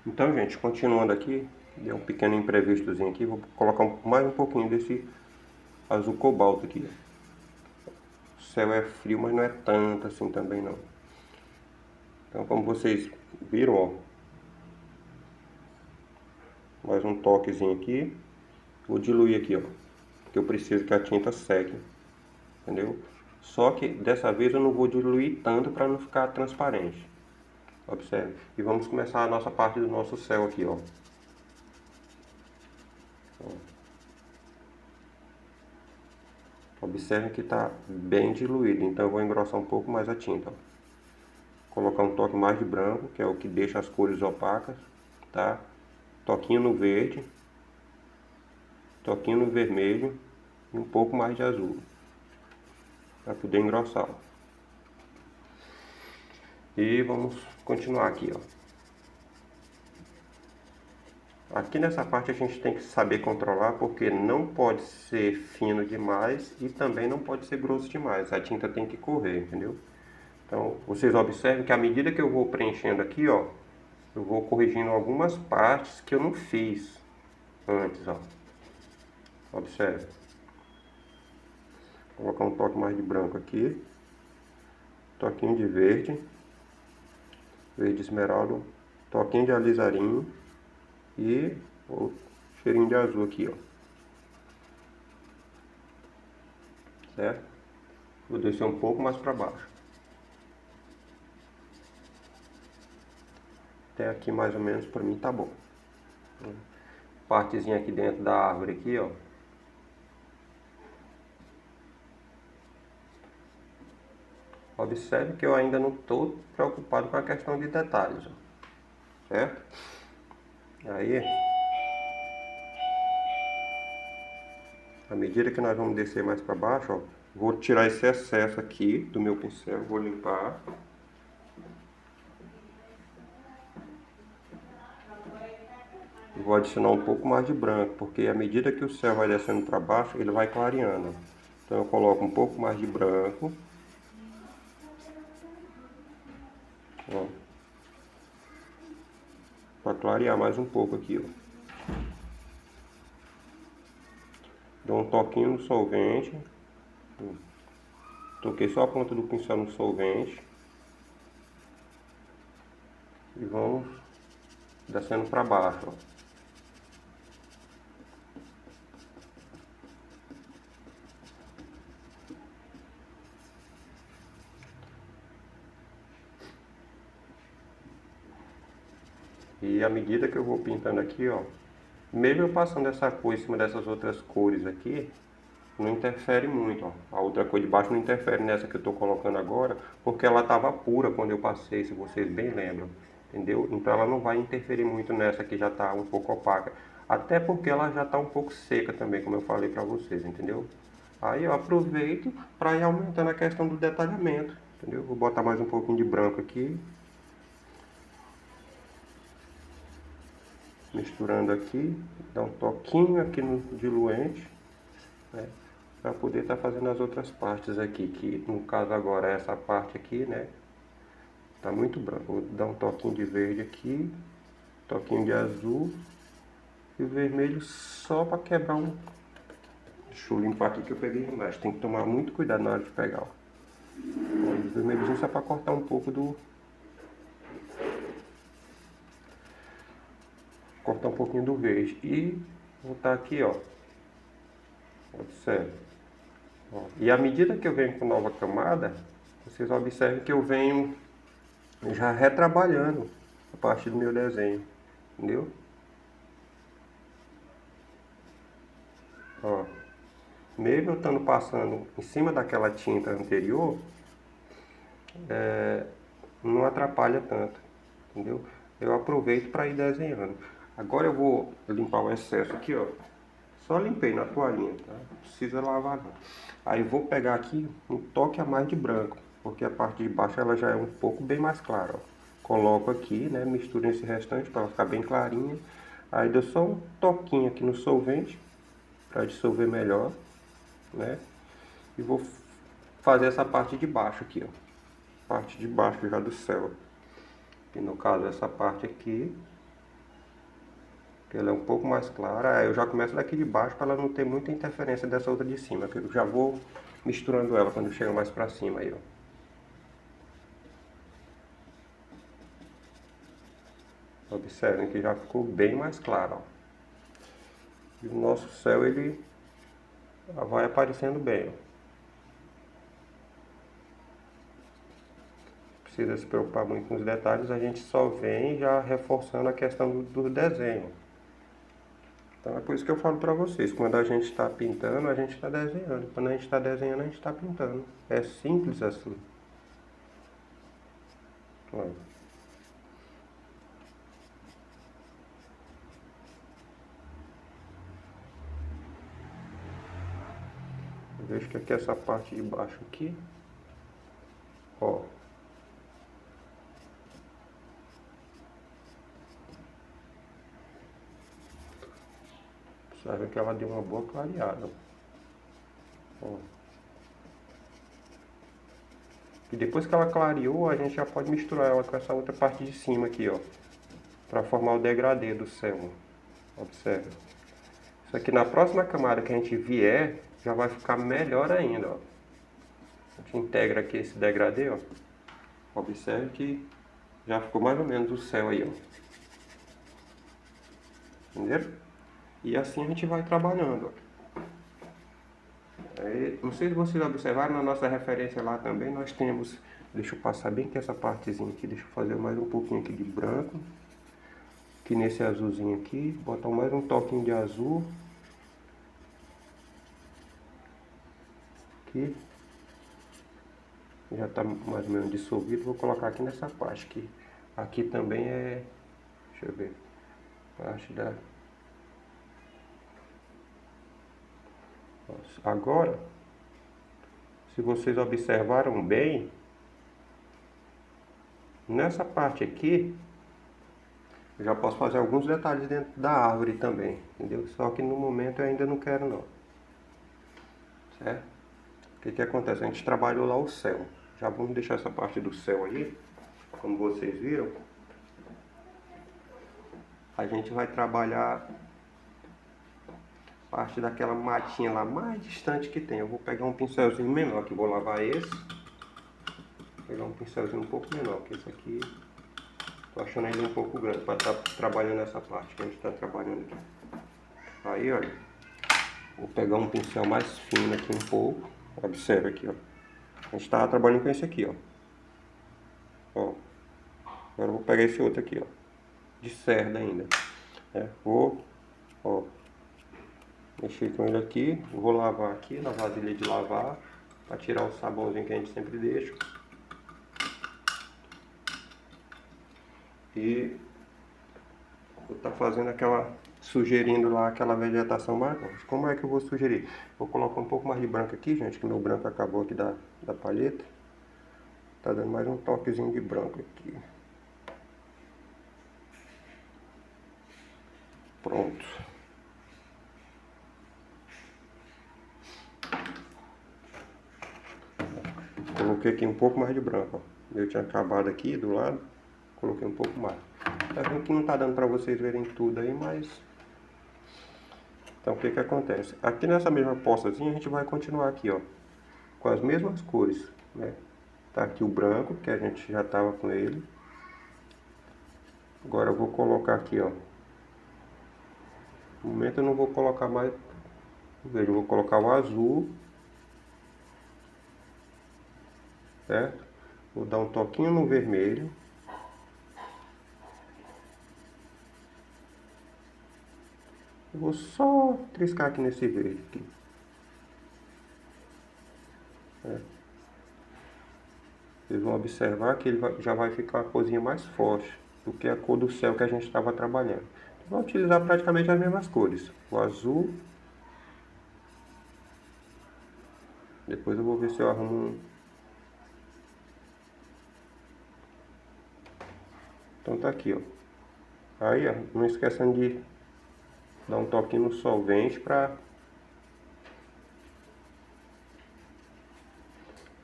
Então, gente, continuando aqui, deu um pequeno imprevistozinho aqui, vou colocar mais um pouquinho desse azul cobalto aqui. O céu é frio, mas não é tanto assim também não. Então, como vocês viram, ó, mais um toquezinho aqui. Vou diluir aqui, ó, porque eu preciso que a tinta seque, entendeu? Só que dessa vez eu não vou diluir tanto para não ficar transparente. Observe. E vamos começar a nossa parte do nosso céu aqui, ó. Observe que está bem diluído, então eu vou engrossar um pouco mais a tinta, ó. Colocar um toque mais de branco, que é o que deixa as cores opacas, tá? Toquinho no verde, toquinho no vermelho e um pouco mais de azul, para poder engrossar. E vamos continuar aqui, ó. Aqui nessa parte a gente tem que saber controlar, porque não pode ser fino demais e também não pode ser grosso demais. A tinta tem que correr, entendeu? Então, vocês observem que à medida que eu vou preenchendo aqui, ó, eu vou corrigindo algumas partes que eu não fiz antes, ó. Observe. Vou colocar um toque mais de branco aqui. Toquinho de verde. Verde esmeralda. Toquinho de alizarinho. E o cheirinho de azul aqui, ó. Certo? Vou descer um pouco mais para baixo. Até aqui mais ou menos para mim tá bom. Partezinha aqui dentro da árvore aqui, ó. Observe que eu ainda não estou preocupado com a questão de detalhes, ó. Certo? Aí, à medida que nós vamos descer mais para baixo, ó, vou tirar esse excesso aqui do meu pincel, vou limpar. E vou adicionar um pouco mais de branco, porque à medida que o céu vai descendo para baixo, ele vai clareando. Então eu coloco um pouco mais de branco. Ó, para clarear mais um pouco aqui, ó. Dou um toquinho no solvente. Toquei só a ponta do pincel no solvente. E vamos descendo para baixo, ó. E à medida que eu vou pintando aqui, ó, mesmo eu passando essa cor em cima dessas outras cores aqui, não interfere muito, ó. A outra cor de baixo não interfere nessa que eu estou colocando agora, porque ela estava pura quando eu passei, se vocês bem lembram, entendeu? Então ela não vai interferir muito nessa que já está um pouco opaca, até porque ela já está um pouco seca também, como eu falei para vocês, entendeu? Aí eu aproveito para ir aumentando a questão do detalhamento, entendeu? Vou botar mais um pouquinho de branco aqui, misturando aqui, dar um toquinho aqui no diluente, né? Para poder estar fazendo as outras partes aqui, que no caso agora é essa parte aqui, né? Tá muito branco. Vou dar um toquinho de verde aqui, toquinho de azul e o vermelho só para quebrar um. Deixa eu limpar aqui que eu peguei embaixo. Tem que tomar muito cuidado na hora de pegar, ó. O vermelhozinho só para cortar um pouco do. Cortar um pouquinho do verde. E botar aqui, ó. Observe. Ó. E à medida que eu venho com nova camada, vocês observem que eu venho já retrabalhando a parte do meu desenho, entendeu? Ó, mesmo eu estando passando em cima daquela tinta anterior, não atrapalha tanto, entendeu? Eu aproveito para ir desenhando. Agora eu vou limpar o excesso aqui, ó. Só limpei na toalhinha, tá? Não precisa lavar não. Aí vou pegar aqui um toque a mais de branco, porque a parte de baixo ela já é um pouco bem mais clara, ó. Coloco aqui, né? Misturo esse restante para ela ficar bem clarinha. Aí dou só um toquinho aqui no solvente para dissolver melhor, né? E vou fazer essa parte de baixo aqui, ó. Parte de baixo já do céu. E no caso essa parte aqui, ela é um pouco mais clara. Aí eu já começo daqui de baixo para ela não ter muita interferência dessa outra de cima, que eu já vou misturando ela quando chega mais para cima aí, ó. Observem que já ficou bem mais claro, ó. E o nosso céu, ele vai aparecendo bem, ó. Precisa se preocupar muito com os detalhes, a gente só vem já reforçando a questão do desenho. Então é por isso que eu falo para vocês, quando a gente está pintando, a gente está desenhando. Quando a gente está desenhando, a gente está pintando. É simples assim. Olha. Eu vejo que aqui essa parte de baixo aqui, ó. Observe que ela deu uma boa clareada. Ó. E depois que ela clareou, a gente já pode misturar ela com essa outra parte de cima aqui, ó. Para formar o degradê do céu. Observe. Isso aqui na próxima camada que a gente vier, já vai ficar melhor ainda, ó. A gente integra aqui esse degradê, ó. Observe que já ficou mais ou menos o céu aí, ó. Entenderam? E assim a gente vai trabalhando, ó. Aí, não sei se vocês observaram, na nossa referência lá também nós temos... Deixa eu passar bem que essa partezinha aqui, deixa eu fazer mais um pouquinho aqui de branco. Aqui nesse azulzinho aqui, botar mais um toquinho de azul. Aqui. Já está mais ou menos dissolvido, vou colocar aqui nessa parte aqui. Aqui também é... Deixa eu ver. Parte da... Agora, se vocês observaram bem, nessa parte aqui, eu já posso fazer alguns detalhes dentro da árvore também, entendeu? Só que no momento eu ainda não quero não. Certo? O que que acontece? A gente trabalhou lá o céu. Já vamos deixar essa parte do céu aí, como vocês viram. A gente vai trabalhar parte daquela matinha lá mais distante que tem. Eu vou pegar um pincelzinho menor, que vou lavar esse. Vou pegar um pincelzinho um pouco menor, que esse aqui tô achando ele um pouco grande para estar trabalhando essa parte que a gente está trabalhando aqui. Aí, olha, vou pegar um pincel mais fino aqui um pouco. Observe aqui, ó. A gente estava trabalhando com esse aqui, ó. Ó. Agora eu vou pegar esse outro aqui, ó. De cerda ainda. Vou, ó, mexer com ele aqui. Vou lavar aqui na vasilha de lavar. Para tirar o sabãozinho que a gente sempre deixa. E vou estar fazendo aquela... sugerindo lá aquela vegetação mais longe. Como é que eu vou sugerir? Vou colocar um pouco mais de branco aqui, gente, que meu branco acabou aqui da palheta. Tá dando mais um toquezinho de branco aqui. Pronto. Coloquei aqui um pouco mais de branco, ó. Eu tinha acabado aqui do lado, coloquei um pouco mais. Tá vendo que não tá dando pra vocês verem tudo aí, mas... Então o que que acontece? Aqui nessa mesma poçazinha a gente vai continuar aqui, ó, com as mesmas cores, né? Tá aqui o branco, que a gente já tava com ele. Agora eu vou colocar aqui, ó. No momento eu não vou colocar mais... Veja, eu vou colocar o azul. Certo? Vou dar um toquinho no vermelho. Eu vou só triscar aqui nesse verde aqui. Vocês vão observar que ele já vai ficar a corzinha mais forte do que a cor do céu que a gente estava trabalhando. Vou utilizar praticamente as mesmas cores. O azul. Depois eu vou ver se eu arrumo um. Então tá aqui, ó. Aí, ó, não esqueçam de dar um toquinho no solvente para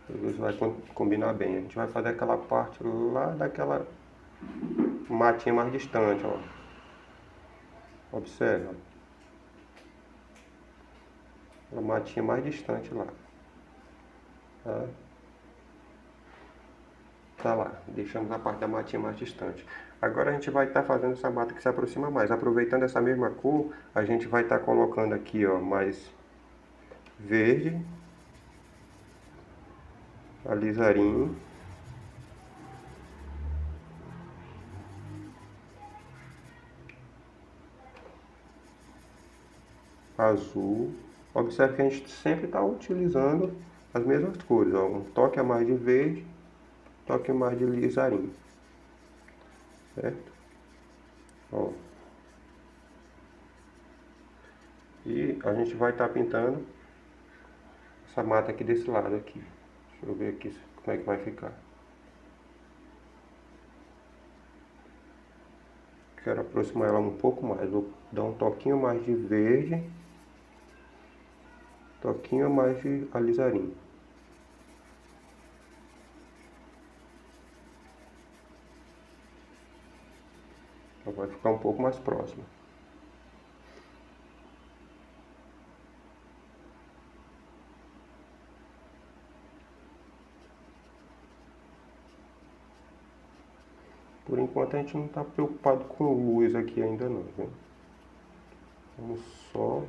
ver se vai combinar bem. A gente vai fazer aquela parte lá daquela matinha mais distante, ó. Observa. A matinha mais distante lá. Tá? Tá lá. Deixamos a parte da matinha mais distante. Agora a gente vai estar fazendo essa mata que se aproxima mais. Aproveitando essa mesma cor, a gente vai estar colocando aqui, ó, mais verde, alizarinho, azul. Observe que a gente sempre está utilizando as mesmas cores, ó. Um toque a mais de verde, um toque a mais de alizarinho, certo? Ó. E a gente vai estar pintando essa mata aqui desse lado aqui. Deixa eu ver aqui como é que vai ficar. Quero aproximar ela um pouco mais. Vou dar um toquinho mais de verde, toquinho mais de alizarinho. Ela vai ficar um pouco mais próxima. Por enquanto a gente não está preocupado com luz aqui ainda não, viu? Vamos só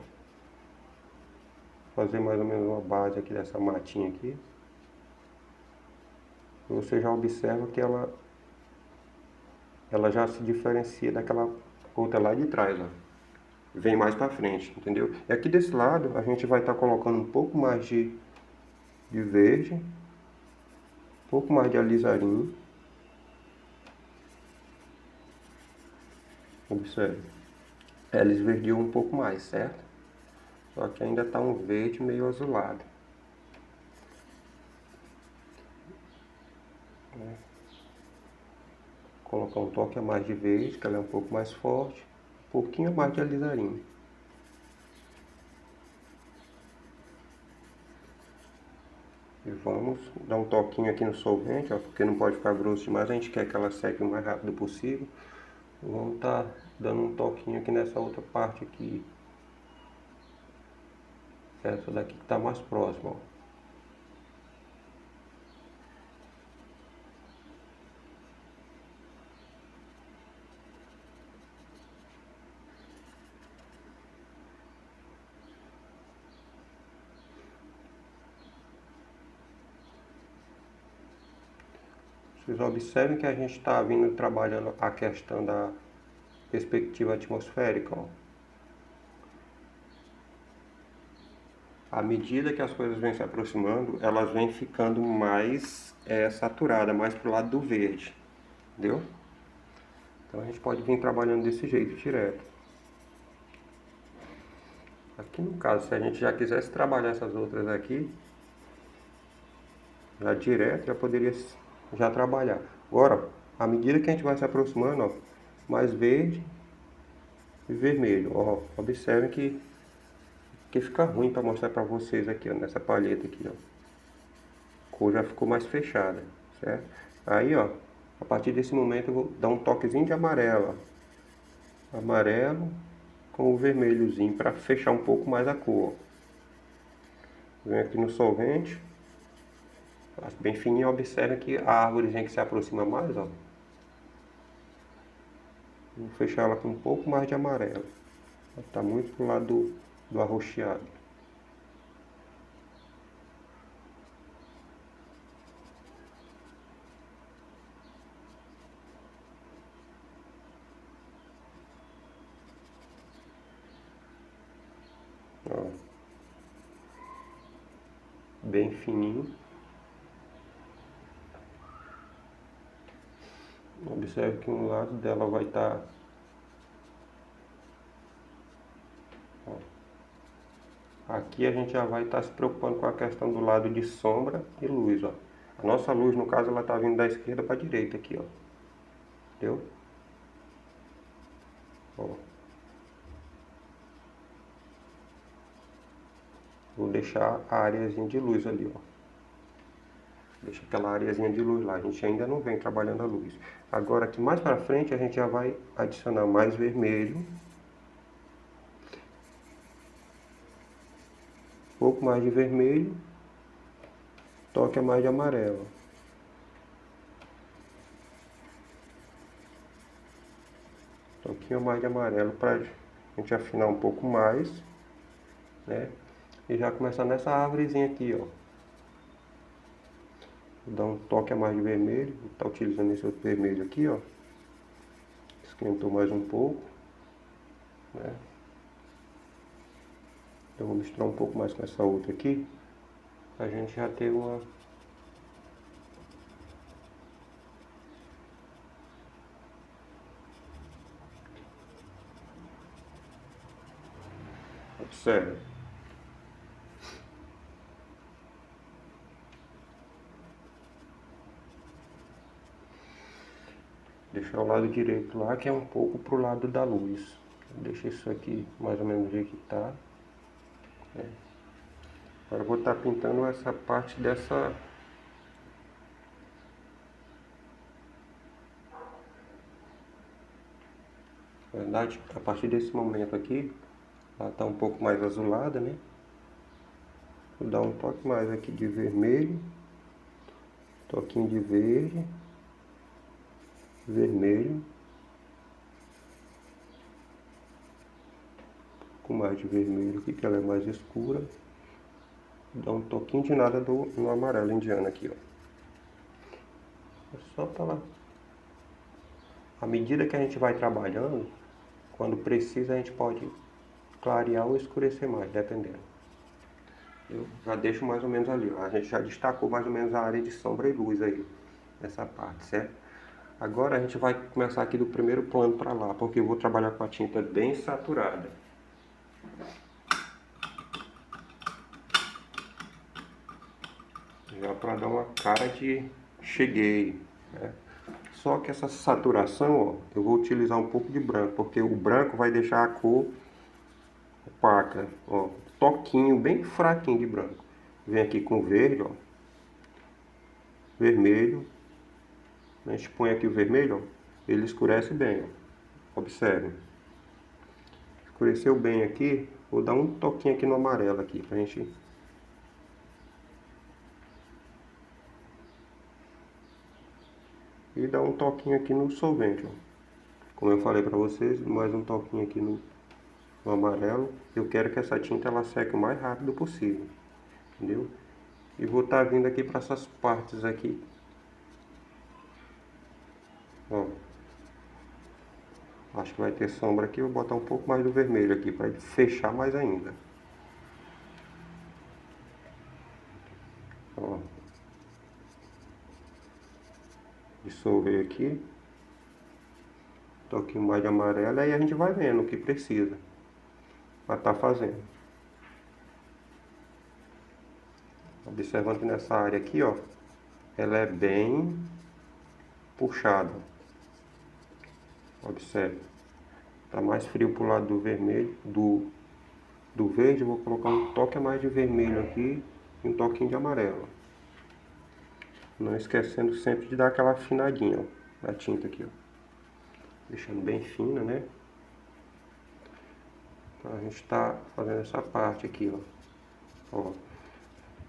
fazer mais ou menos uma base aqui dessa matinha aqui. Você já observa que ela já se diferencia daquela outra lá de trás, ó. Vem mais pra frente, entendeu? E aqui desse lado a gente vai estar colocando um pouco mais de verde, um pouco mais de alizarinho. Observe. Ela esverdeou um pouco mais, certo? Só que ainda está um verde meio azulado. Colocar um toque a mais de verde, que ela é um pouco mais forte. Um pouquinho mais de alizarinho. E vamos dar um toquinho aqui no solvente, ó, porque não pode ficar grosso demais. A gente quer que ela seque o mais rápido possível. Vamos estar dando um toquinho aqui nessa outra parte aqui. Essa daqui que está mais próxima, ó. Vocês observem que a gente está vindo trabalhando a questão da perspectiva atmosférica, ó. À medida que as coisas vêm se aproximando, elas vêm ficando mais saturadas, mais pro lado do verde, entendeu? Então a gente pode vir trabalhando desse jeito, direto. Aqui no caso, se a gente já quisesse trabalhar essas outras aqui, já direto, já poderia já trabalhar. Agora, à medida que a gente vai se aproximando, ó, mais verde e vermelho, ó, observem que fica ruim para mostrar para vocês aqui, ó, nessa palheta aqui, ó. A cor já ficou mais fechada, certo? Aí, ó, a partir desse momento eu vou dar um toquezinho de amarelo, ó. Amarelo com o vermelhozinho para fechar um pouco mais a cor. Vem aqui no solvente, faço bem fininho, observa que a árvorezinha que se aproxima mais, ó. Vou fechar ela com um pouco mais de amarelo. Tá muito pro lado do arroxeado. Ó. Bem fininho. Observe que um lado dela vai estar... Aqui a gente já vai estar se preocupando com a questão do lado de sombra e luz, ó. A nossa luz, no caso, ela tá vindo da esquerda para a direita aqui, ó. Entendeu? Ó. Vou deixar a areazinha de luz ali, ó. Deixa aquela areazinha de luz lá. A gente ainda não vem trabalhando a luz. Agora aqui mais para frente a gente já vai adicionar mais vermelho. pouco mais de vermelho, toque a mais de amarelo. Toquinho mais de amarelo pra gente afinar um pouco mais, né? E já começar nessa árvorezinha aqui, ó. Vou dar um toque a mais de vermelho, vou estar utilizando esse outro vermelho aqui, ó. Esquentou mais um pouco, né? Então vou misturar um pouco mais com essa outra aqui, pra gente já ter uma... Observe. Deixar o lado direito lá, que é um pouco pro lado da luz. Deixa isso aqui mais ou menos do jeito que tá. Agora eu vou estar pintando essa parte dessa... Na verdade, a partir desse momento aqui, ela tá um pouco mais azulada, né? Vou dar um toque mais aqui de vermelho, toquinho de verde, vermelho, com mais de vermelho aqui, que ela é mais escura. Dá um toquinho de nada no amarelo indiano aqui, ó. É só para lá. À medida que a gente vai trabalhando, quando precisa a gente pode clarear ou escurecer mais, dependendo. Eu já deixo mais ou menos ali, ó. A gente já destacou mais ou menos a área de sombra e luz aí, nessa parte, certo? Agora a gente vai começar aqui do primeiro plano para lá, porque eu vou trabalhar com a tinta bem saturada. Já para dar uma cara de cheguei, né? Só que essa saturação, ó, eu vou utilizar um pouco de branco, porque o branco vai deixar a cor opaca, ó, toquinho bem fraquinho de branco. Vem aqui com verde, ó, vermelho. A gente põe aqui o vermelho, ó, ele escurece bem, ó. Observe. Escureceu bem aqui, vou dar um toquinho aqui no amarelo aqui pra gente... E dar um toquinho aqui no solvente, ó. Como eu falei pra vocês, mais um toquinho aqui no amarelo. Eu quero que essa tinta ela seque o mais rápido possível, entendeu? E vou estar vindo aqui para essas partes aqui, ó. Acho que vai ter sombra aqui, vou botar um pouco mais do vermelho aqui para fechar mais ainda. Ó. Dissolver aqui. Um toquinho mais de amarelo, aí a gente vai vendo o que precisa para estar fazendo. Observando que nessa área aqui, ó, ela é bem puxada. Observe. Tá mais frio pro lado do vermelho, do verde, eu vou colocar um toque a mais de vermelho aqui e um toquinho de amarelo. Não esquecendo sempre de dar aquela afinadinha, ó, na tinta aqui, ó. Deixando bem fina, né? Então a gente tá fazendo essa parte aqui, ó.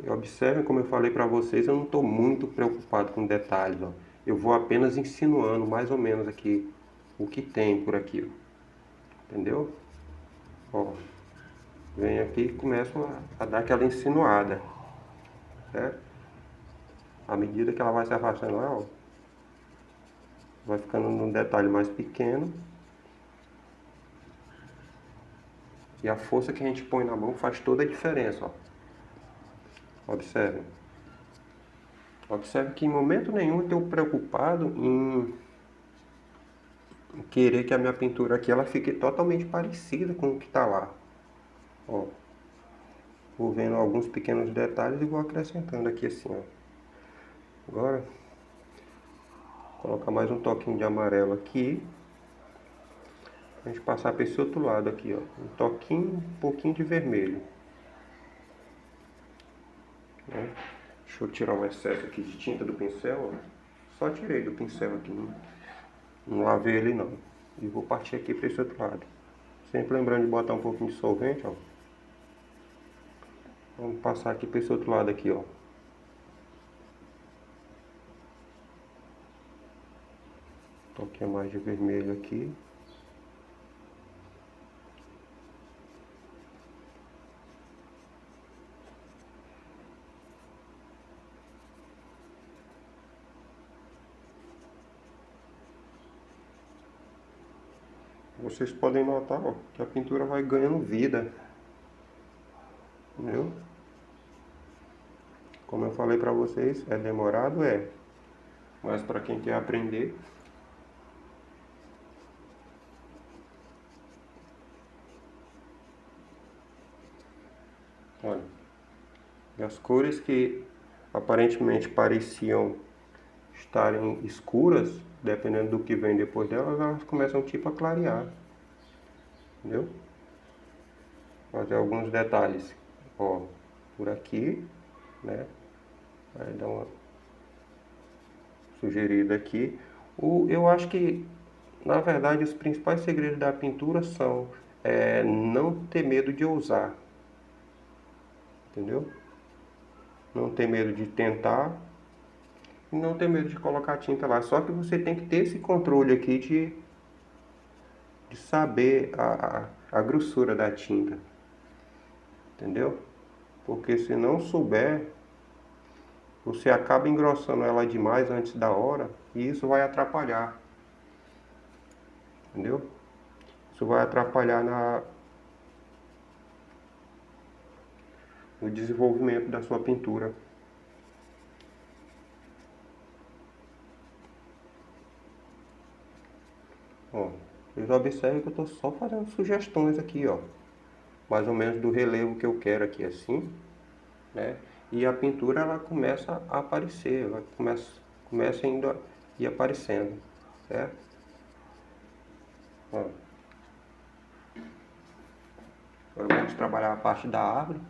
E observem, como eu falei pra vocês, eu não tô muito preocupado com detalhes, ó. Eu vou apenas insinuando mais ou menos aqui o que tem por aqui, ó. Entendeu? Ó. Venho aqui e começo a dar aquela insinuada, certo? À medida que ela vai se afastando, ó, vai ficando num detalhe mais pequeno. E a força que a gente põe na mão faz toda a diferença, ó. Observe. Observe que em momento nenhum eu estou preocupado em querer que a minha pintura aqui ela fique totalmente parecida com o que está lá. Ó. Vou vendo alguns pequenos detalhes e vou acrescentando aqui assim, ó. Agora, vou colocar mais um toquinho de amarelo aqui. A gente passar para esse outro lado aqui, ó. Um toquinho, um pouquinho de vermelho. Né? Deixa eu tirar um excesso aqui de tinta do pincel, ó. Só tirei do pincel aqui, não lavei ele não. E vou partir aqui para esse outro lado. Sempre lembrando de botar um pouquinho de solvente, ó. Vamos passar aqui para esse outro lado aqui, ó. Um pouquinho mais de vermelho aqui. Vocês podem notar, ó, que a pintura vai ganhando vida, entendeu? Como eu falei pra vocês, é demorado, mas para quem quer aprender, olha, e as cores que aparentemente pareciam estarem escuras, dependendo do que vem depois delas, elas começam tipo a clarear, entendeu? Fazer alguns detalhes, ó, por aqui, né? Aí dá uma sugerida aqui. Eu acho que, na verdade, os principais segredos da pintura são não ter medo de ousar, entendeu? Não ter medo de tentar e não ter medo de colocar tinta lá. Só que você tem que ter esse controle aqui de saber a grossura da tinta, entendeu? Porque se não souber, você acaba engrossando ela demais antes da hora e isso vai atrapalhar, entendeu? Isso vai atrapalhar no desenvolvimento da sua pintura. Ó, vocês observam que eu estou só fazendo sugestões aqui, ó. Mais ou menos do relevo que eu quero aqui, assim, né? E a pintura, ela começa a aparecer, ela começa indo e aparecendo, certo? Ó, agora vamos trabalhar a parte da árvore,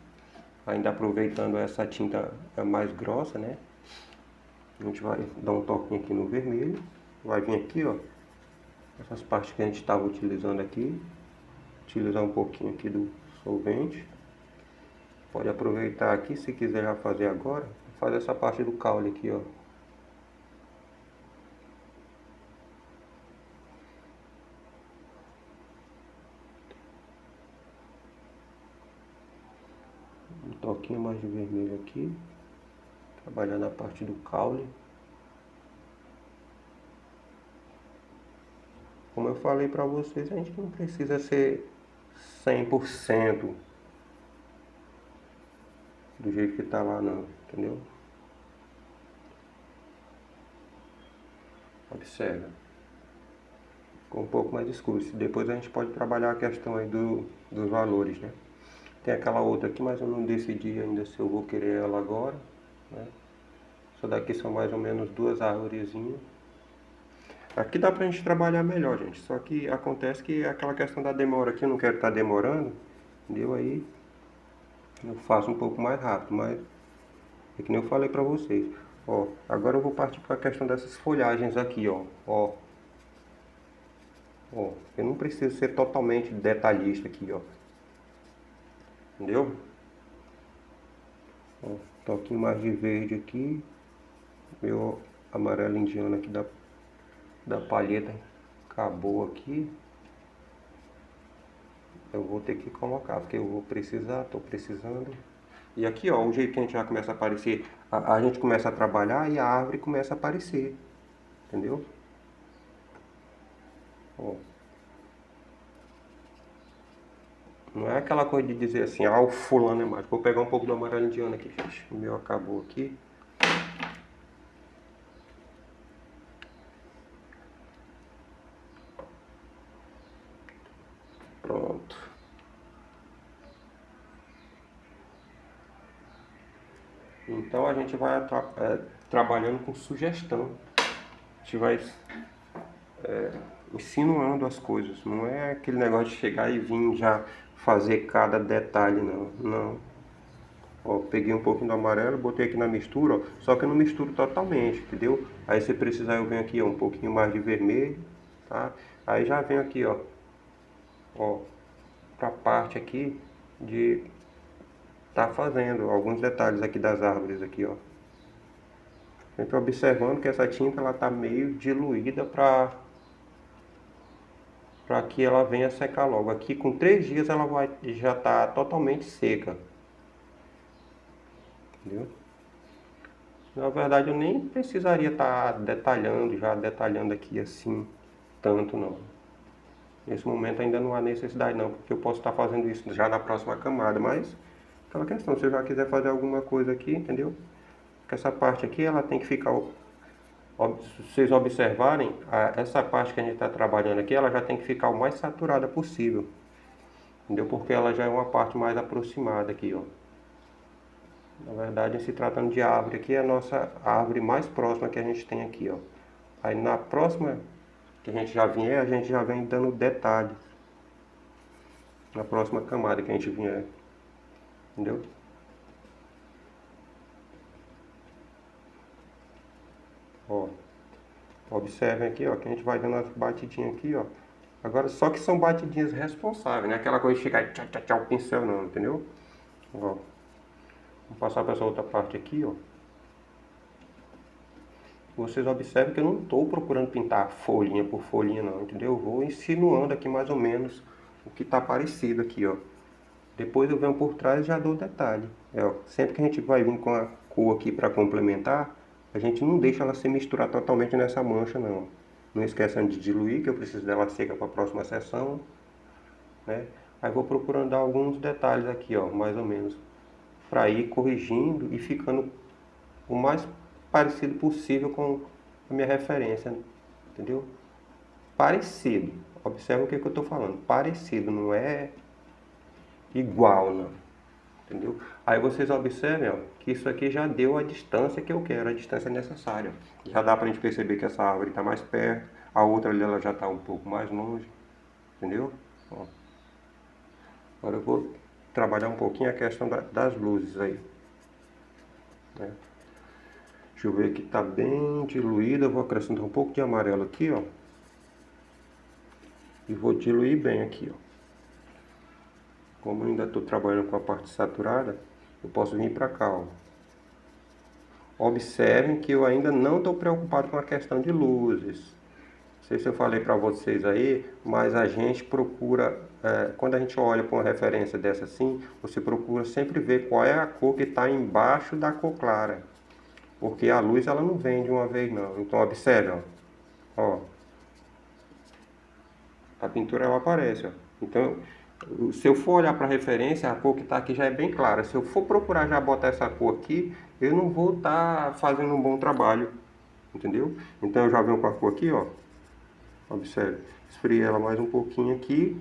ainda aproveitando essa tinta mais grossa, né? A gente vai dar um toquinho aqui no vermelho, vai vir aqui, ó, essas partes que a gente estava utilizando aqui, utilizar um pouquinho aqui do solvente. Pode aproveitar aqui, se quiser já fazer agora, faz essa parte do caule aqui, ó. Um toquinho mais de vermelho aqui, trabalhando a parte do caule. Como eu falei pra vocês, a gente não precisa ser 100% do jeito que tá lá não, entendeu? Observa. Ficou um pouco mais escuro. Depois a gente pode trabalhar a questão aí dos valores, né? Tem aquela outra aqui, mas eu não decidi ainda se eu vou querer ela agora, né? Isso daqui são mais ou menos duas arvorezinhas. Aqui dá pra gente trabalhar melhor, gente. Só que acontece que aquela questão da demora aqui, eu não quero estar demorando, entendeu? Aí eu faço um pouco mais rápido, mas é que nem eu falei pra vocês. Ó, agora eu vou partir para a questão dessas folhagens aqui, ó. Ó, eu não preciso ser totalmente detalhista aqui, ó. Entendeu? Ó, um toquinho mais de verde aqui. Meu amarelo indiano aqui da palheta acabou aqui. Eu vou ter que colocar, porque eu vou precisar, tô precisando. E aqui, ó, o jeito que a gente já começa a aparecer, a gente começa a trabalhar e a árvore começa a aparecer, entendeu? Ó, não é aquela coisa de dizer assim, ah, o fulano é mágico. Vou pegar um pouco do amarelo indiano aqui, gente. O meu acabou aqui. Pronto. Então a gente vai trabalhando com sugestão. A gente vai insinuando as coisas. Não é aquele negócio de chegar e vir já fazer cada detalhe, não. Não. Ó, peguei um pouquinho do amarelo, botei aqui na mistura, ó, só que eu não misturo totalmente, entendeu? Aí se precisar eu venho aqui, ó, um pouquinho mais de vermelho, tá? Aí já venho aqui, ó, pra parte aqui de está fazendo alguns detalhes aqui das árvores aqui, ó. Sempre observando que essa tinta ela tá meio diluída para que ela venha secar logo. Aqui com 3 dias ela vai já tá totalmente seca. Entendeu? Na verdade eu nem precisaria estar detalhando aqui assim tanto não. Nesse momento ainda não há necessidade não, porque eu posso estar fazendo isso já na próxima camada, mas aquela questão, se eu já quiser fazer alguma coisa aqui, entendeu? Porque essa parte aqui ela tem que ficar, se vocês observarem, essa parte que a gente está trabalhando aqui, ela já tem que ficar o mais saturada possível, entendeu? Porque ela já é uma parte mais aproximada aqui, ó. Na verdade, se tratando de árvore aqui, é a nossa árvore mais próxima que a gente tem aqui, ó. Aí na próxima que a gente já vier, a gente já vem dando detalhes. Na próxima camada que a gente vier, entendeu? Ó, observem aqui, ó, que a gente vai dando as batidinhas aqui, ó. Agora, só que são batidinhas responsáveis, não é aquela coisa de chegar e tchau, tchau, tchau, o pincel não, entendeu? Ó, vou passar para essa outra parte aqui, ó. Vocês observem que eu não estou procurando pintar folhinha por folhinha não, entendeu? Eu vou insinuando aqui mais ou menos o que está parecido aqui, ó. Depois eu venho por trás e já dou o detalhe. É, ó, sempre que a gente vai vir com a cor aqui para complementar, a gente não deixa ela se misturar totalmente nessa mancha não. Não esqueçam de diluir, que eu preciso dela seca para a próxima sessão, né? Aí vou procurando dar alguns detalhes aqui, ó, mais ou menos, para ir corrigindo e ficando o mais parecido possível com a minha referência, entendeu? Parecido. Observa o que eu estou falando. Parecido, não é igual, não. Entendeu? Aí vocês observem, ó, que isso aqui já deu a distância que eu quero, a distância necessária. Já dá pra gente perceber que essa árvore está mais perto, a outra ali ela já está um pouco mais longe, entendeu? Ó. Agora eu vou trabalhar um pouquinho a questão das luzes aí, né? Deixa eu ver que está bem diluída, eu vou acrescentar um pouco de amarelo aqui, ó. E vou diluir bem aqui, ó. Como eu ainda estou trabalhando com a parte saturada, eu posso vir para cá, ó. Observem que eu ainda não estou preocupado com a questão de luzes. Não sei se eu falei para vocês aí, mas a gente procura, quando a gente olha para uma referência dessa assim, você procura sempre ver qual é a cor que está embaixo da cor clara. Porque a luz ela não vem de uma vez não. Então observe, ó. A pintura ela aparece, ó. Então, se eu for olhar para a referência, a cor que está aqui já é bem clara. Se eu for procurar já botar essa cor aqui, eu não vou estar fazendo um bom trabalho, entendeu? Então eu já venho com a cor aqui, ó. Observe, esfriei ela mais um pouquinho aqui,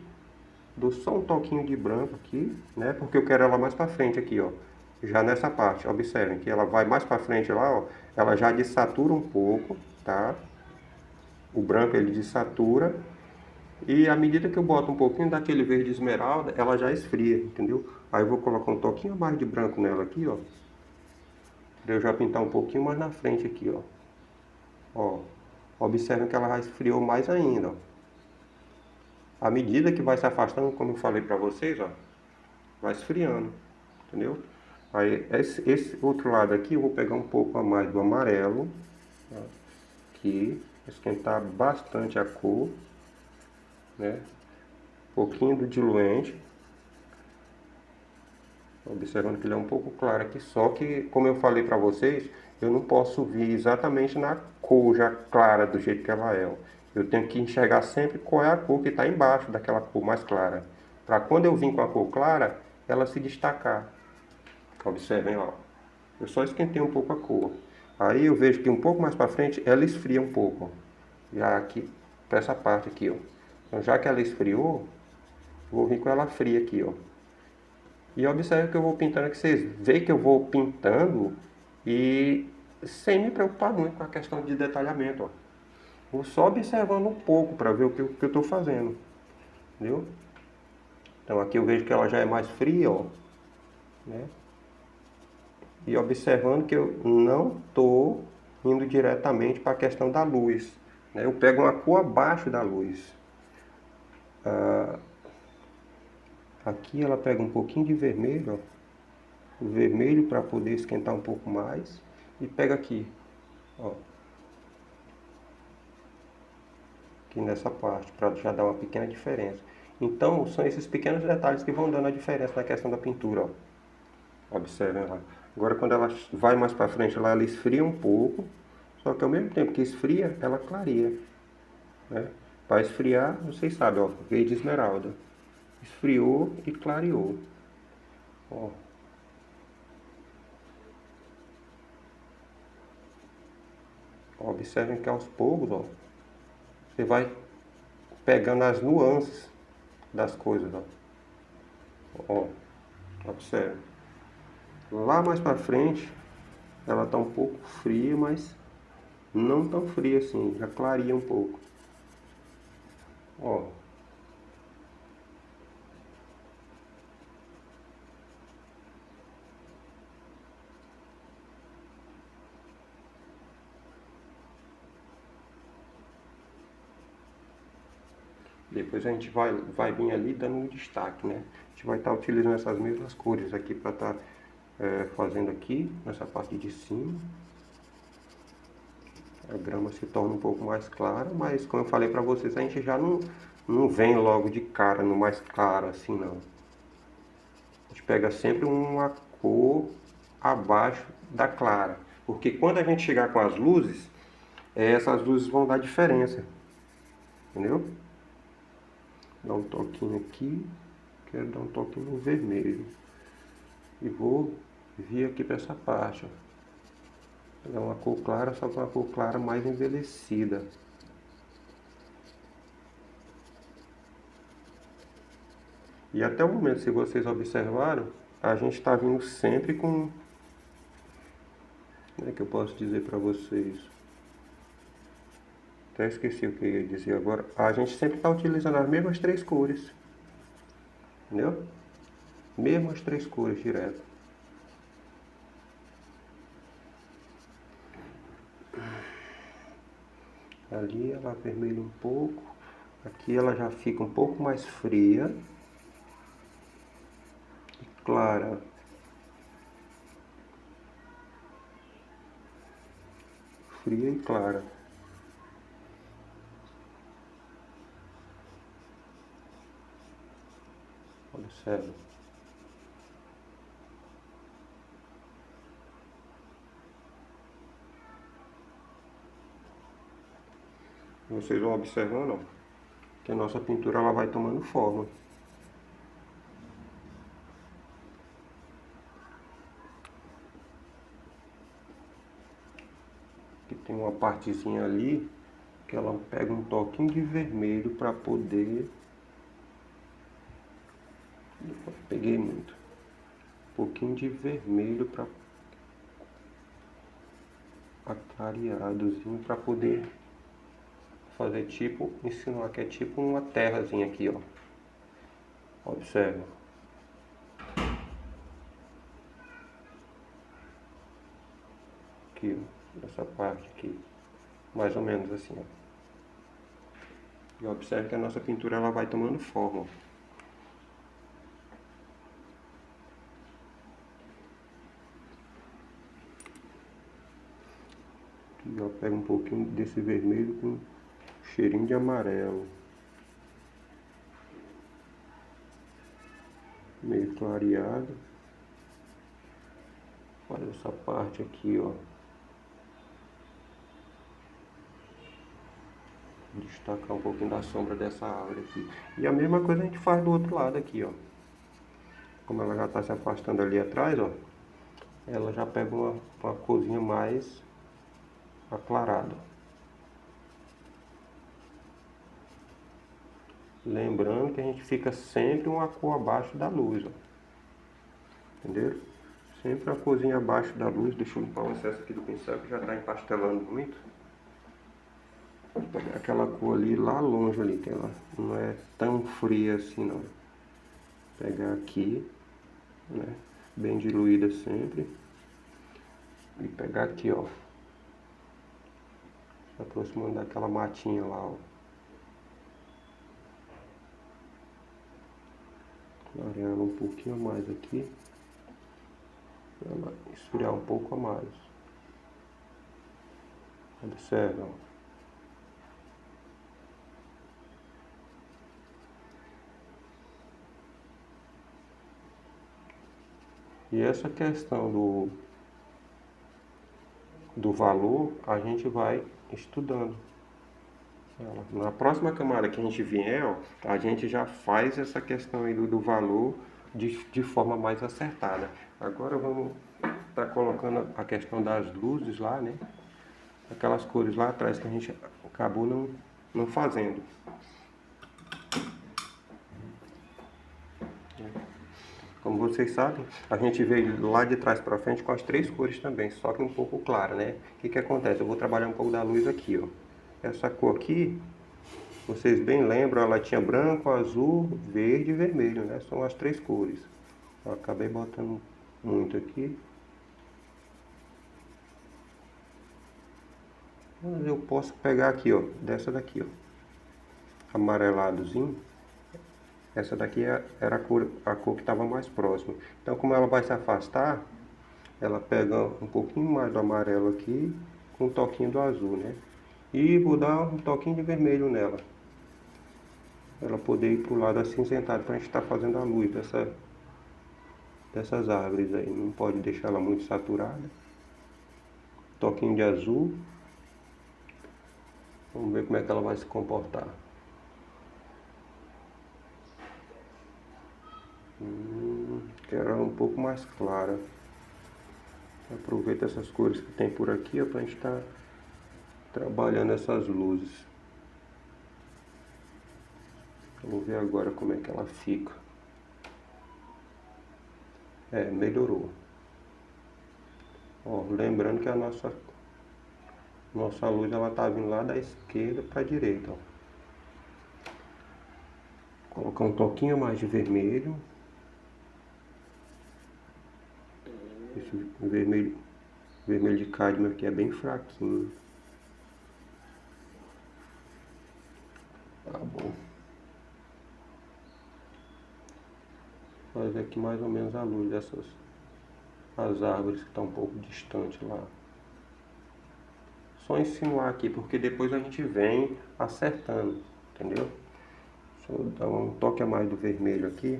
dou só um toquinho de branco aqui, né? Porque eu quero ela mais para frente aqui, ó. Já nessa parte, observem que ela vai mais para frente lá, ó. Ela já desatura um pouco, tá? O branco ele desatura. E à medida que eu boto um pouquinho daquele verde esmeralda, ela já esfria, entendeu? Aí eu vou colocar um toquinho mais de branco nela aqui, ó. Pra eu já pintar um pouquinho mais na frente aqui, ó. Ó, observem que ela já esfriou mais ainda, ó. À medida que vai se afastando, como eu falei pra vocês, ó, vai esfriando, entendeu? Aí esse outro lado aqui eu vou pegar um pouco a mais do amarelo, ó, aqui, esquentar bastante a cor, né? Um pouquinho do diluente, observando que ele é um pouco claro aqui, só que, como eu falei para vocês, eu não posso vir exatamente na cor já clara do jeito que ela é, ó. Eu tenho que enxergar sempre qual é a cor que está embaixo daquela cor mais clara, para quando eu vim com a cor clara, ela se destacar. Observem, ó, eu só esquentei um pouco a cor, aí eu vejo que um pouco mais para frente ela esfria um pouco, ó. Já aqui, para essa parte aqui, ó. Então, já que ela esfriou, vou vir com ela fria aqui, ó. E observe que eu vou pintando, que vocês veem que eu vou pintando e sem me preocupar muito com a questão de detalhamento, ó. Vou só observando um pouco para ver o que eu estou fazendo, entendeu? Então aqui eu vejo que ela já é mais fria, ó, né? E observando que eu não estou indo diretamente para a questão da luz, né? Eu pego uma cor abaixo da luz. Aqui ela pega um pouquinho de vermelho, ó. o vermelho para poder esquentar um pouco mais. E pega aqui, ó. Aqui nessa parte, para já dar uma pequena diferença. Então, são esses pequenos detalhes que vão dando a diferença na questão da pintura, ó. Observem lá. Agora, quando ela vai mais para frente, ela esfria um pouco. Só que ao mesmo tempo que esfria, ela clareia, né? Para esfriar, vocês sabem, ó, verde esmeralda. Esfriou e clareou. Ó. Observem que aos poucos, ó, você vai pegando as nuances das coisas, ó. Ó, observe. Lá mais para frente, ela tá um pouco fria, mas não tão fria assim, já clareia um pouco. Ó. Depois a gente vai vir ali dando um destaque, né? A gente vai estar utilizando essas mesmas cores aqui para estar fazendo aqui, nessa parte de cima. A grama se torna um pouco mais clara, mas como eu falei para vocês, a gente já não vem logo de cara no mais claro assim, não. A gente pega sempre uma cor abaixo da clara, porque quando a gente chegar com as luzes, essas luzes vão dar diferença, entendeu? Dá um toquinho aqui, quero dar um toquinho no vermelho e vou vir aqui para essa parte, ó. É uma cor clara, só que uma cor clara mais envelhecida. E até o momento, se vocês observaram, a gente está vindo sempre com... Como é que eu posso dizer para vocês? Até esqueci o que eu ia dizer agora. A gente sempre está utilizando as mesmas três cores. Entendeu? Mesmas três cores direto. Ali ela avermelha um pouco. Aqui ela já fica um pouco mais fria e clara. Fria e clara. Observe. Vocês vão observando, ó, que a nossa pintura ela vai tomando forma. Aqui tem uma partezinha ali que ela pega um toquinho de vermelho para poder... Peguei muito. Um pouquinho de vermelho para aclareadozinho para poder fazer tipo, insinuar que é tipo uma terrazinha aqui, ó. Observe. Aqui, ó, essa parte aqui, mais ou menos assim, ó. E observe que a nossa pintura ela vai tomando forma. Aqui, ó, pega um pouquinho desse vermelho com cheirinho de amarelo. Meio clareado. Olha essa parte aqui, ó. Destacar um pouquinho da sombra dessa árvore aqui. E a mesma coisa a gente faz do outro lado aqui, ó. Como ela já está se afastando ali atrás, ó, ela já pega uma corzinha mais aclarada. Lembrando que a gente fica sempre uma cor abaixo da luz, ó. Entendeu? Sempre a corzinha abaixo da luz. Deixa eu limpar o excesso aqui do pincel que já está empastelando muito. Vou pegar aquela cor ali lá longe ali, que ela não é tão fria assim não. Pegar aqui, né? Bem diluída sempre. E pegar aqui, ó. Se aproximando daquela matinha lá, ó. Clareando um pouquinho mais aqui. Ela esfriar um pouco a mais. Observa. E essa questão do valor, a gente vai estudando ela. Na próxima camada que a gente vier, ó, a gente já faz essa questão aí do valor de forma mais acertada. Agora vamos estar colocando a questão das luzes lá, né? Aquelas cores lá atrás que a gente acabou não fazendo. Como vocês sabem, a gente veio lá de trás para frente com as três cores também, só que um pouco clara, né? O que que acontece? Eu vou trabalhar um pouco da luz aqui, ó. Essa cor aqui, vocês bem lembram, ela tinha branco, azul, verde e vermelho, né? São as três cores. Eu acabei botando muito aqui. Mas eu posso pegar aqui, ó, dessa daqui, ó. Amareladozinho. Essa daqui era a cor que estava mais próxima. Então, como ela vai se afastar, ela pega um pouquinho mais do amarelo aqui, com um toquinho do azul, né? E vou dar um toquinho de vermelho nela. Ela poder ir para o lado acinzentado para a gente estar fazendo a luz dessas árvores aí. Não pode deixar ela muito saturada. Toquinho de azul. Vamos ver como é que ela vai se comportar. Quero ela um pouco mais clara. Aproveita essas cores que tem por aqui para a gente estar trabalhando essas luzes. Vamos ver agora como é que ela fica. Melhorou. Ó, lembrando que a nossa luz ela tá vindo lá da esquerda para a direita. Ó. Colocar um toquinho mais de vermelho. Esse vermelho de cádmio aqui é bem fraquinho. Tá bom. Fazer aqui mais ou menos a luz as árvores que estão um pouco distantes lá. Só insinuar aqui, porque depois a gente vem acertando, entendeu? Deixa eu dar um toque a mais do vermelho aqui.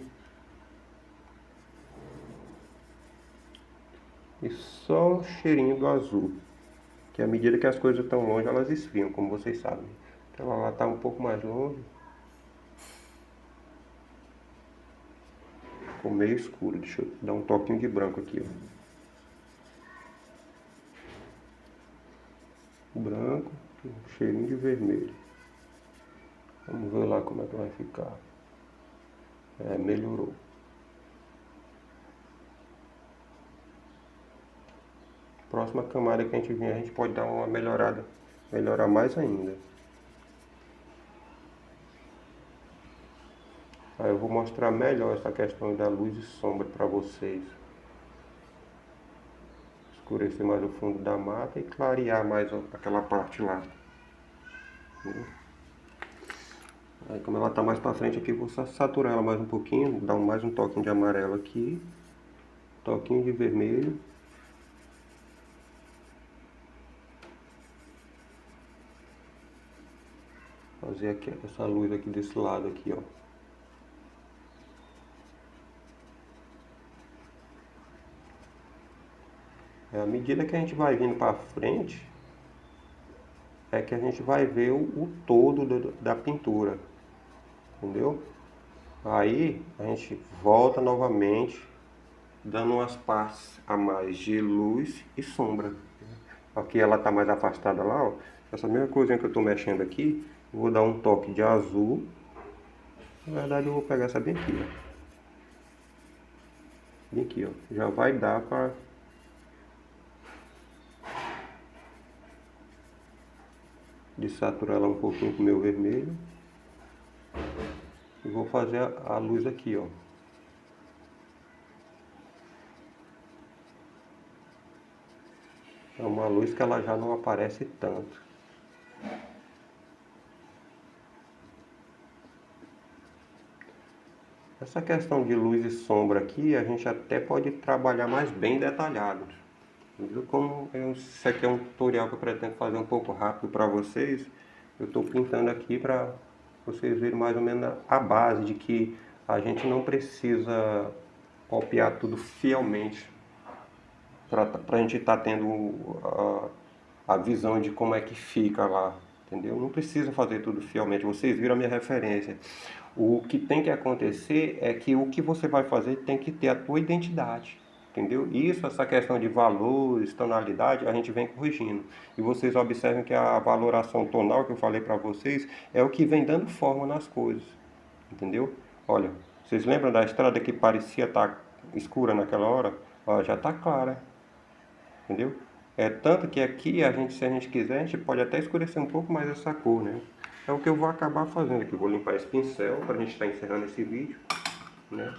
E só um cheirinho do azul. Que à medida que as coisas estão longe, elas esfriam, como vocês sabem. Então ela lá está um pouco mais longe. Ficou meio escuro. Deixa eu dar um toquinho de branco aqui, ó. Branco, um cheirinho de vermelho. Vamos ver lá como é que vai ficar. Melhorou. Próxima camada que a gente vir, a gente pode dar uma melhorada. Melhorar mais ainda. Aí eu vou mostrar melhor essa questão da luz e sombra para vocês. Escurecer mais o fundo da mata e clarear mais aquela parte lá. Aí como ela está mais para frente aqui, vou só saturar ela mais um pouquinho, dar mais um toquinho de amarelo aqui, toquinho de vermelho. Fazer aqui essa luz aqui desse lado aqui, ó. À medida que a gente vai vindo para frente, é que a gente vai ver o todo da pintura, entendeu? Aí a gente volta novamente, dando umas partes a mais de luz e sombra. Aqui ela está mais afastada lá, ó. Essa mesma coisinha que eu estou mexendo aqui, eu vou dar um toque de azul. Na verdade eu vou pegar essa bem aqui, ó. Bem aqui, ó. Já vai dar para desaturar ela um pouquinho com o meu vermelho. E vou fazer a luz aqui, ó. É uma luz que ela já não aparece tanto. Essa questão de luz e sombra aqui, a gente até pode trabalhar mais bem detalhado. Viu? Como isso aqui é um tutorial que eu pretendo fazer um pouco rápido para vocês, eu estou pintando aqui para vocês verem mais ou menos a base de que a gente não precisa copiar tudo fielmente para a gente estar tendo a visão de como é que fica lá, entendeu? Não precisa fazer tudo fielmente, vocês viram a minha referência. O que tem que acontecer é que o que você vai fazer tem que ter a tua identidade, entendeu? Isso, essa questão de valores, tonalidade, a gente vem corrigindo. E vocês observem que a valoração tonal que eu falei para vocês é o que vem dando forma nas coisas, entendeu? Olha, vocês lembram da estrada que parecia estar escura naquela hora? Ó, já está clara, entendeu? É tanto que aqui a gente, se a gente quiser, a gente pode até escurecer um pouco mais essa cor, né? É o que eu vou acabar fazendo aqui. Eu vou limpar esse pincel para a gente estar encerrando esse vídeo, né?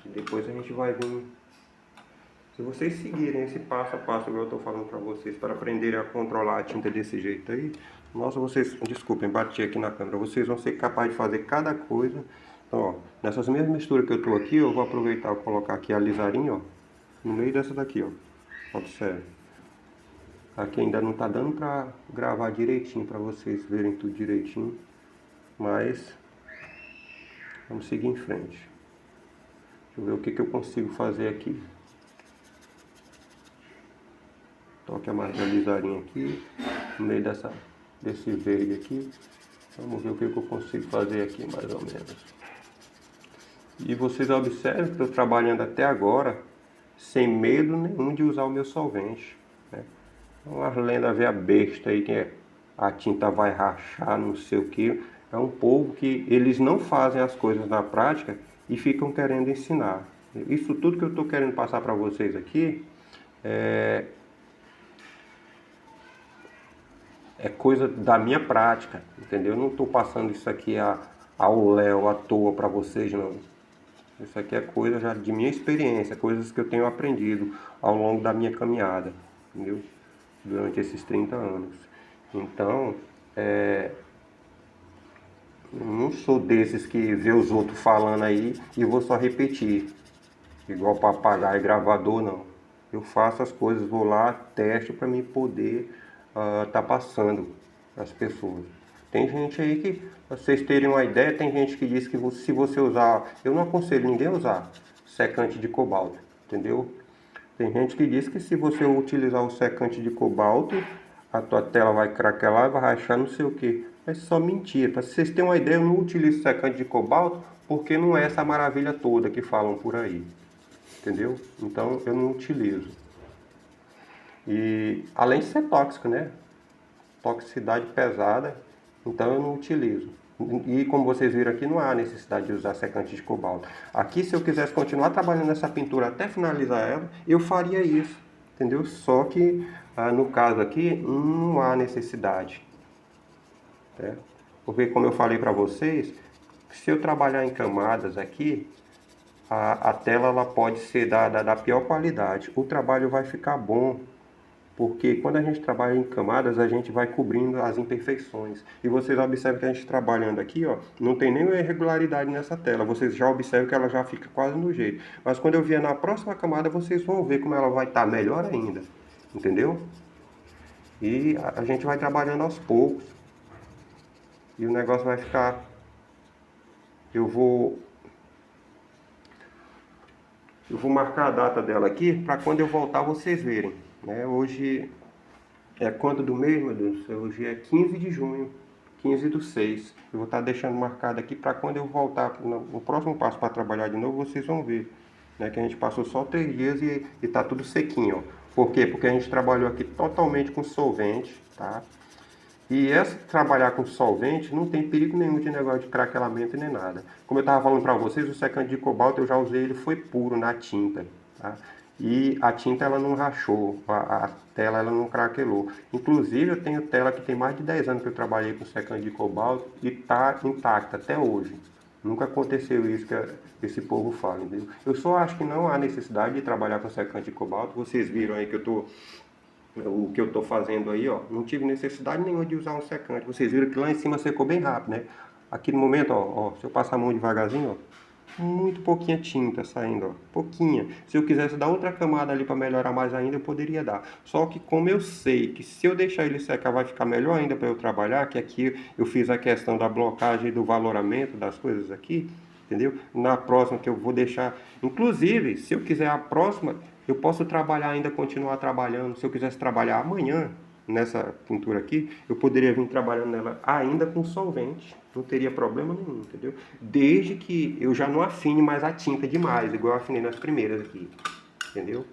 E depois a gente vai vir. Se vocês seguirem esse passo a passo que eu estou falando para vocês, para aprenderem a controlar a tinta desse jeito aí, nossa, vocês, desculpem, bati aqui na câmera, vocês vão ser capazes de fazer cada coisa. Então, ó, nessas mesmas misturas que eu estou aqui, eu vou aproveitar e colocar aqui a lisarinha, ó, no meio dessa daqui, ó. Observe. Aqui ainda não está dando para gravar direitinho, para vocês verem tudo direitinho, mas vamos seguir em frente. Deixa eu ver o que eu consigo fazer aqui. Toque a mais da lisarinha aqui, no meio desse verde aqui. Vamos ver o que eu consigo fazer aqui, mais ou menos. E vocês observam que estou trabalhando até agora sem medo nenhum de usar o meu solvente, né? Uma lenda velha besta aí que a tinta vai rachar, não sei o que. É um povo que eles não fazem as coisas na prática e ficam querendo ensinar. Isso tudo que eu estou querendo passar para vocês aqui é coisa da minha prática, entendeu? Eu não estou passando isso aqui ao léu, à toa para vocês, não. Isso aqui é coisa já de minha experiência, coisas que eu tenho aprendido ao longo da minha caminhada, entendeu? Durante esses 30 anos. Então, eu não sou desses que vê os outros falando aí e vou só repetir, igual papagaio e gravador, não. Eu faço as coisas, vou lá, testo para mim poder tá passando às pessoas. Tem gente aí que, pra vocês terem uma ideia, tem gente que diz que se você usar, eu não aconselho ninguém a usar secante de cobalto, entendeu? Tem gente que diz que se você utilizar o secante de cobalto, a tua tela vai craquelar, vai rachar, não sei o que. É só mentira. Para vocês terem uma ideia, eu não utilizo secante de cobalto porque não é essa maravilha toda que falam por aí, entendeu? Então eu não utilizo. E além de ser tóxico, né? Toxicidade pesada, então eu não utilizo. E como vocês viram aqui, não há necessidade de usar secante de cobalto. Aqui, se eu quisesse continuar trabalhando nessa pintura até finalizar ela, eu faria isso, entendeu? Só que no caso aqui, não há necessidade. Né? Porque como eu falei para vocês, se eu trabalhar em camadas aqui, a tela ela pode ser da pior qualidade. O trabalho vai ficar bom, porque quando a gente trabalha em camadas, a gente vai cobrindo as imperfeições. E vocês observam que a gente trabalhando aqui, ó, não tem nenhuma irregularidade nessa tela. Vocês já observam que ela já fica quase no jeito. Mas quando eu vier na próxima camada, vocês vão ver como ela vai estar melhor ainda. Entendeu? E a gente vai trabalhando aos poucos. E o negócio vai ficar... Eu vou marcar a data dela aqui para quando eu voltar vocês verem. Né? Hoje é quanto do mês, meu Deus do céu? Hoje é 15 de junho, 15/6. Eu vou estar deixando marcado aqui para quando eu voltar no próximo passo para trabalhar de novo, vocês vão ver. Né? Que a gente passou só 3 dias e está tudo sequinho. Ó. Por quê? Porque a gente trabalhou aqui totalmente com solvente, tá? E trabalhar com solvente não tem perigo nenhum de negócio de craquelamento nem nada. Como eu estava falando para vocês, o secante de cobalto eu já usei, ele foi puro na tinta. Tá? E a tinta ela não rachou, a tela ela não craquelou. Inclusive eu tenho tela que tem mais de 10 anos que eu trabalhei com secante de cobalto e está intacta até hoje. Nunca aconteceu isso que esse povo fala, entendeu? Eu só acho que não há necessidade de trabalhar com secante de cobalto. Vocês viram aí que o que eu estou fazendo aí, ó, não tive necessidade nenhuma de usar um secante. Vocês viram que lá em cima secou bem rápido, né? Aqui no momento, ó, se eu passar a mão devagarzinho, ó, muito pouquinha tinta saindo, ó, pouquinha. Se eu quisesse dar outra camada ali para melhorar mais ainda, eu poderia dar. Só que como eu sei que se eu deixar ele secar vai ficar melhor ainda para eu trabalhar, que aqui eu fiz a questão da blocagem e do valoramento das coisas aqui, entendeu? Na próxima que eu vou deixar, inclusive, se eu quiser a próxima, eu posso trabalhar ainda, continuar trabalhando. Se eu quisesse trabalhar amanhã, nessa pintura aqui, eu poderia vir trabalhando nela ainda com solvente, não teria problema nenhum, entendeu? Desde que eu já não afine mais a tinta demais, igual eu afinei nas primeiras aqui, entendeu?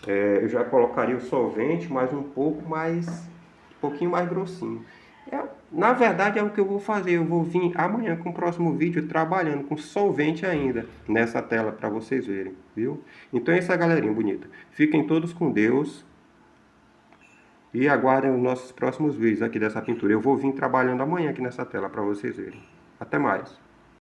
Eu já colocaria o solvente mais um pouquinho mais grossinho. Na verdade é o que eu vou fazer, eu vou vir amanhã com o próximo vídeo trabalhando com solvente ainda nessa tela para vocês verem, viu? Então é isso aí, galerinha bonita. Fiquem todos com Deus. E aguardem os nossos próximos vídeos aqui dessa pintura. Eu vou vir trabalhando amanhã aqui nessa tela para vocês verem. Até mais.